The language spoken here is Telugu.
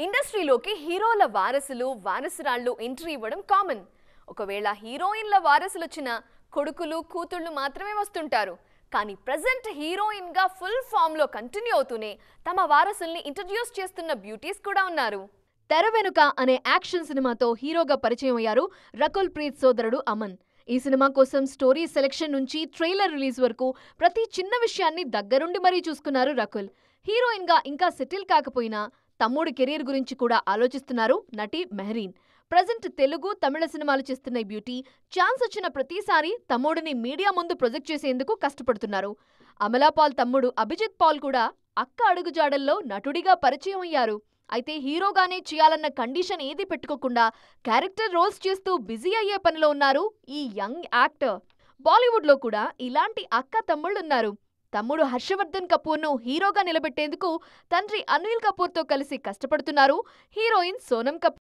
ఇండస్ట్రీలోకి హీరోల వారసులు వారసురాళ్ళు ఎంట్రీ ఇవ్వడం కామన్. ఒకవేళ హీరోయిన్ల వారసులొచ్చిన కొడుకులు కూతుళ్ళు మాత్రమే వస్తుంటారు. కానీ ప్రెజెంట్ హీరోయిన్ గా ఫుల్ ఫామ్ లో కంటిన్యూ అవుతూనే తమ వారసుల్ని ఇంట్రడ్యూస్ చేస్తున్న బ్యూటీస్ కూడా ఉన్నారు. తెర వెనుక అనే యాక్షన్ సినిమాతో హీరోగా పరిచయం అయ్యారు రకుల్ ప్రీత్ సోదరుడు అమన్. ఈ సినిమా కోసం స్టోరీ సెలెక్షన్ నుంచి ట్రైలర్ రిలీజ్ వరకు ప్రతి చిన్న విషయాన్ని దగ్గరుండి మరీ చూసుకున్నారు రకుల్. హీరోయిన్ గా ఇంకా సెటిల్ కాకపోయినా తమ్ముడి కెరీర్ గురించి కూడా ఆలోచిస్తున్నారు నటి మెహరీన్. ప్రజెంట్ తెలుగు, తమిళ సినిమాలు చేస్తున్న ఈ బ్యూటీ ఛాన్స్ వచ్చిన ప్రతిసారి తమ్ముడిని మీడియా ముందు ప్రొజెక్ట్ చేసేందుకు కష్టపడుతున్నారు. అమలా పాల్ తమ్ముడు అభిజిత్ పాల్ కూడా అక్క అడుగుజాడల్లో నటుడిగా పరిచయం అయ్యారు. అయితే హీరోగానే చేయాలన్న కండిషన్ ఏది పెట్టుకోకుండా క్యారెక్టర్ రోల్స్ చేస్తూ బిజీ అయ్యే పనిలో ఉన్నారు ఈ యంగ్ యాక్టర్. బాలీవుడ్ లో కూడా ఇలాంటి అక్క తమ్ముళ్ళున్నారు. తమ్ముడు హర్షవర్ధన్ కపూర్ను హీరోగా నిలబెట్టేందుకు తండ్రి అనిల్ కపూర్తో కలిసి కష్టపడుతున్నారు హీరోయిన్ సోనమ్ కపూర్.